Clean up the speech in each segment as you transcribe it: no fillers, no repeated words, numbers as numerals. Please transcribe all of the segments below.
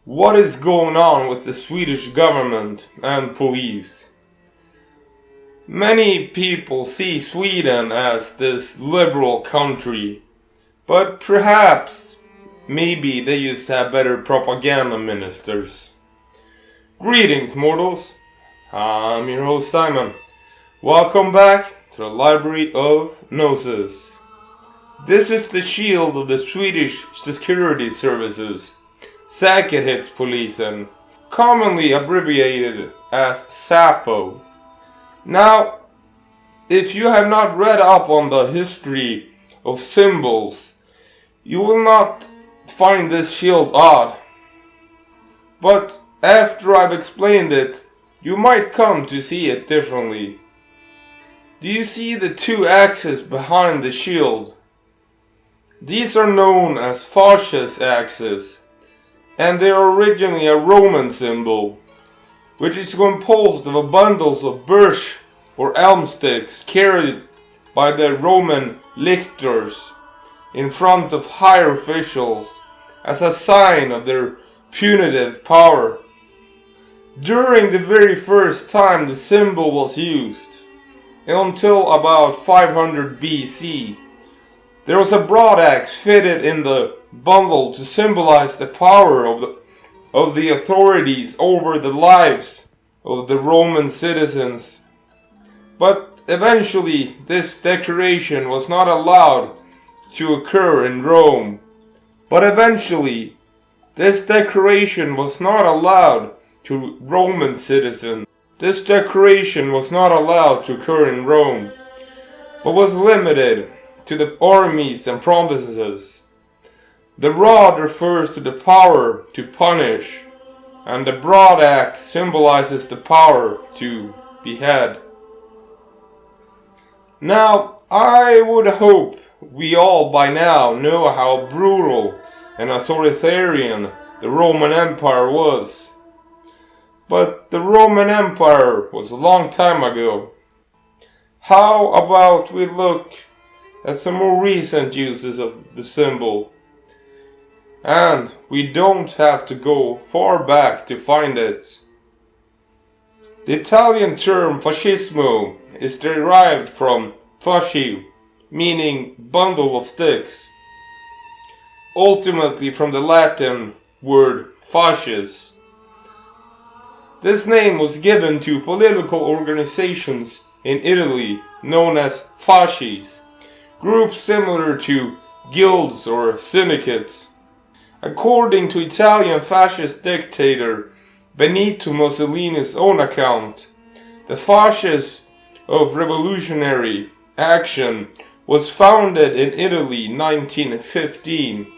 What is going on with the Swedish government and police? Many people see Sweden as this liberal country, but perhaps, maybe they used to have better propaganda ministers. Greetings, mortals. I'm your host Simon. Welcome back to the Library of Gnosis. This is the shield of the Swedish security services, Säkerhetspolisen, commonly abbreviated as SAPO. Now, if you have not read up on the history of symbols, you will not find this shield odd. But after I've explained it, you might come to see it differently. Do you see the two axes behind the shield? These are known as Fasces axes, and they are originally a Roman symbol, which is composed of bundles of birch or elm sticks carried by the Roman lictors in front of higher officials as a sign of their punitive power. During the very first time the symbol was used, until about 500 BC, there was a broadaxe fitted in the bundle to symbolize the power of the authorities over the lives of the Roman citizens. But eventually this decoration was not allowed to occur in Rome. This decoration was not allowed to Roman citizens. This decoration was not allowed to occur in Rome, but was limited to the armies and provinces. The rod refers to the power to punish, and the broadaxe symbolizes the power to behead. Now, I would hope we all by now know how brutal and authoritarian the Roman Empire was. But the Roman Empire was a long time ago. How about we look at some more recent uses of the symbol? And we don't have to go far back to find it. The Italian term fascismo is derived from fascio, meaning bundle of sticks, ultimately from the Latin word fasces. This name was given to political organizations in Italy known as fasces, groups similar to guilds or syndicates. According to Italian fascist dictator Benito Mussolini's own account, the Fasces of Revolutionary Action was founded in Italy in 1915.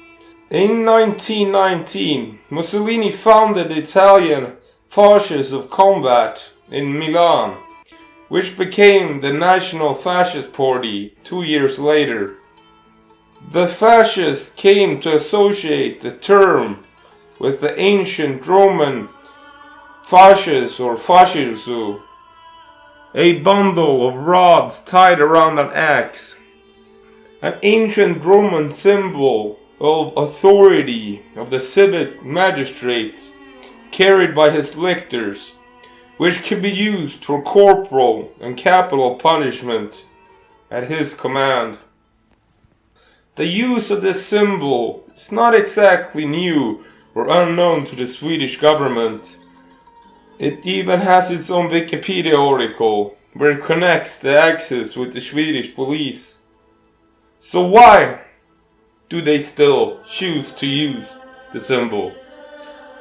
In 1919, Mussolini founded the Italian Fasces of Combat in Milan, which became the National Fascist Party 2 years later. The fascists came to associate the term with the ancient Roman fasces or fascisu, a bundle of rods tied around an axe, an ancient Roman symbol of authority of the civic magistrate carried by his lictors, which could be used for corporal and capital punishment at his command. The use of this symbol is not exactly new or unknown to the Swedish government. It even has its own Wikipedia article where it connects the axis with the Swedish police. So why do they still choose to use the symbol?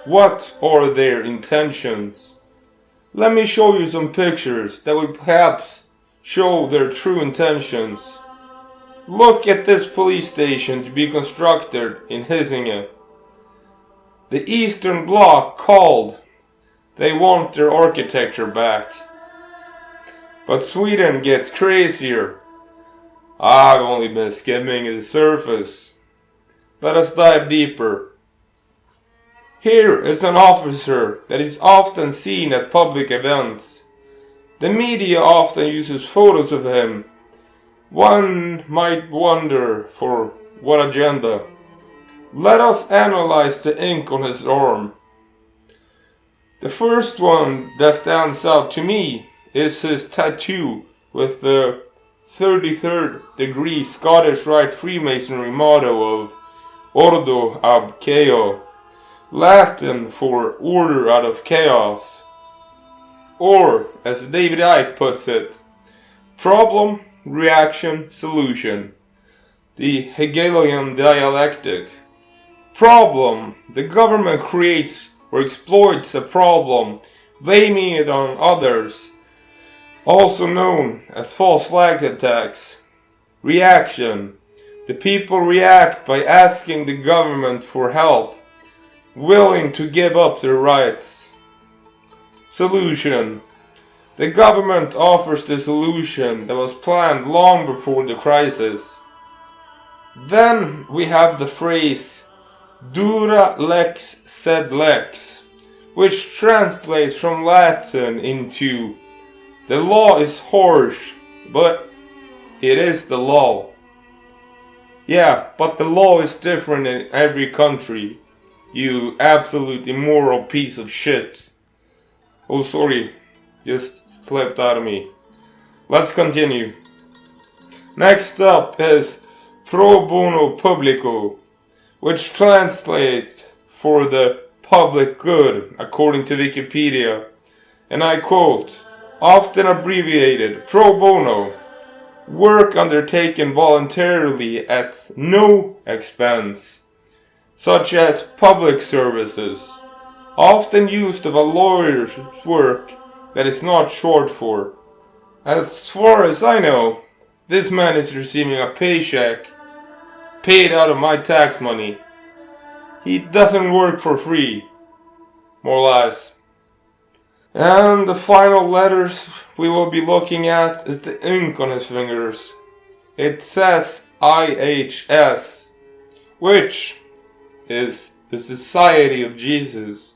What are their intentions? Let me show you some pictures that will perhaps show their true intentions. Look at this police station to be constructed in Hisingen. The Eastern Bloc called. They want their architecture back. But Sweden gets crazier. I've only been skimming the surface. Let us dive deeper. Here is an officer that is often seen at public events. The media often uses photos of him. One might wonder for what agenda. Let us analyze the ink on his arm. The first one that stands out to me is his tattoo with the 33rd degree Scottish Rite Freemasonry motto of Ordo ab Chao, Latin for order out of chaos. Or, as David Icke puts it, problem, reaction, solution. The Hegelian dialectic. Problem. The government creates or exploits a problem, blaming it on others, also known as false flag attacks. Reaction. The people react by asking the government for help, willing to give up their rights. Solution. The government offers the solution that was planned long before the crisis. Then we have the phrase dura lex sed lex, which translates from Latin into the law is harsh, but it is the law. Yeah, but the law is different in every country, you absolute immoral piece of shit. Oh, sorry, just slipped out of me. Let's continue. Next up is pro bono publico, which translates for the public good, according to Wikipedia. And I quote, often abbreviated, pro bono, work undertaken voluntarily at no expense, such as public services, often used of a lawyer's work that is not charged for. As far as I know, this man is receiving a paycheck paid out of my tax money. He doesn't work for free, more or less. And the final letters we will be looking at is the ink on his fingers. It says IHS, which is the Society of Jesus,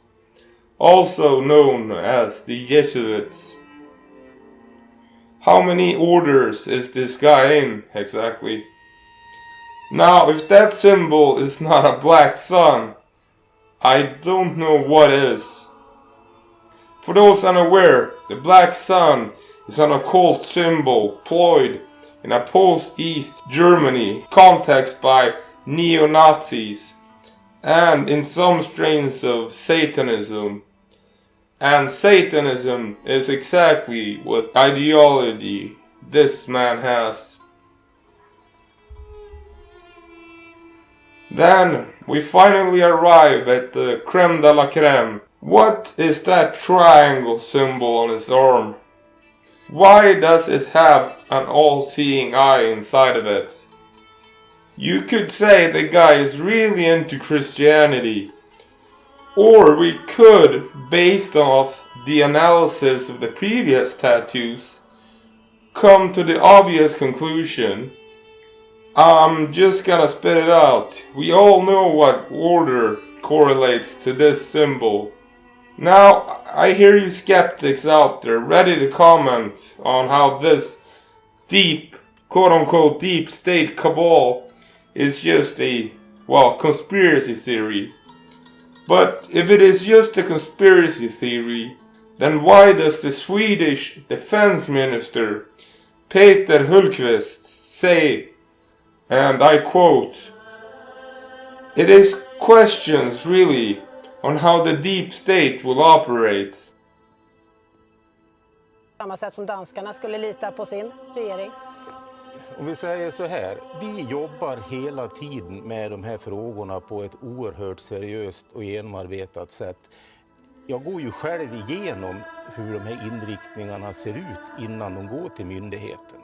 also known as the Jesuits. How many orders is this guy in exactly? Now, if that symbol is not a black sun, I don't know what is. For those unaware, the black sun is an occult symbol employed in a post-East Germany context by neo-Nazis and in some strains of Satanism. And Satanism is exactly what ideology this man has. Then we finally arrive at the creme de la creme. What is that triangle symbol on his arm? Why does it have an all-seeing eye inside of it? You could say the guy is really into Christianity. Or we could, based off the analysis of the previous tattoos, come to the obvious conclusion. I'm just gonna spit it out. We all know what order correlates to this symbol. Now, I hear you skeptics out there ready to comment on how this deep, quote-unquote deep state cabal is just a, well, conspiracy theory. But if it is just a conspiracy theory, then why does the Swedish defense minister Peter Hultqvist say, and I quote, "It is questions really on how the deep state will operate." Samma sätt som danskarna skulle lita på sin regering. Om vi säger så här, vi jobbar hela tiden med de här frågorna på ett oerhört seriöst och genomarbetat sätt. Jag går ju själv igenom hur de här inriktningarna ser ut innan de går till myndigheterna.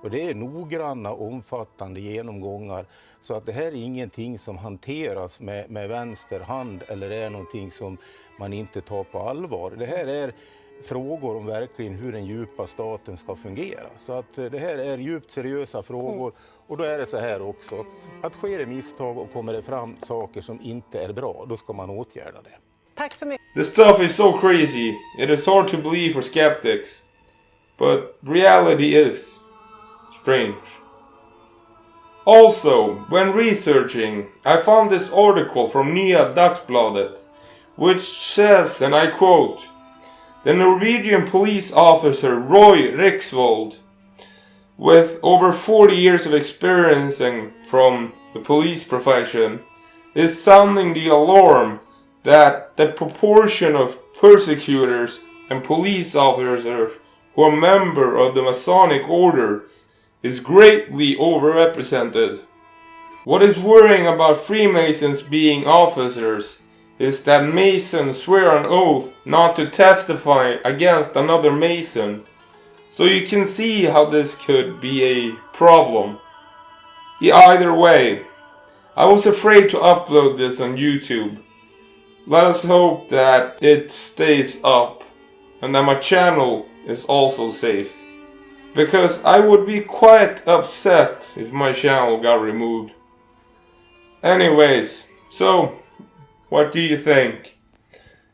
Och det är noggranna, omfattande genomgångar, så att det här är ingenting som hanteras med vänster hand eller är någonting som man inte tar på allvar. Det här är frågor om verkligen hur den djupa staten ska fungera. Så att det här är djupt seriösa frågor, och då är det så här också, att sker det misstag och kommer det fram saker som inte är bra, då ska man åtgärda det. Tack så mycket. This stuff is so crazy, it is hard to believe for skeptics. But reality is strange. Also, when researching, I found this article from Nya Dagsbladet, which says, and I quote, "The Norwegian police officer Roy Riksvold, with over 40 years of experience from the police profession, is sounding the alarm that the proportion of persecutors and police officers who are members of the Masonic order is greatly overrepresented. What is worrying about Freemasons being officers is that Masons swear on oath not to testify against another Mason, so you can see how this could be a problem. Either way, I was afraid to upload this on YouTube. Let us hope that it stays up and that my channel is also safe, because I would be quite upset if my channel got removed. Anyways, so what do you think?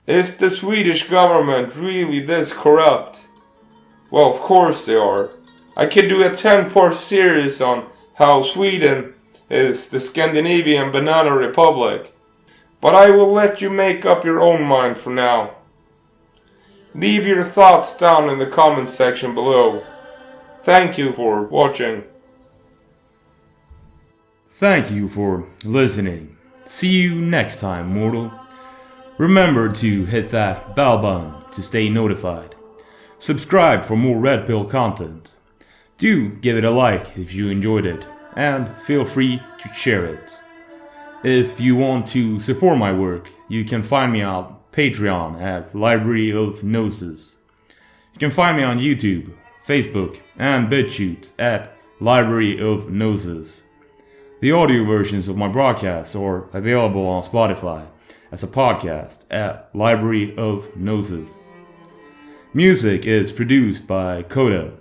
Is the Swedish government really this corrupt? Well, of course they are. I could do a 10-part series on how Sweden is the Scandinavian Banana Republic, but I will let you make up your own mind for now. Leave your thoughts down in the comment section below. Thank you for watching. Thank you for listening. See you next time, mortal. Remember to hit that bell button to stay notified. Subscribe for more Red Pill content. Do give it a like if you enjoyed it, and feel free to share it. If you want to support my work, you can find me on Patreon at Library of Gnosis. You can find me on YouTube, Facebook, and Bitchute at Library of Gnosis. The audio versions of my broadcasts are available on Spotify as a podcast at Library of Gnosis. Music is produced by Coda.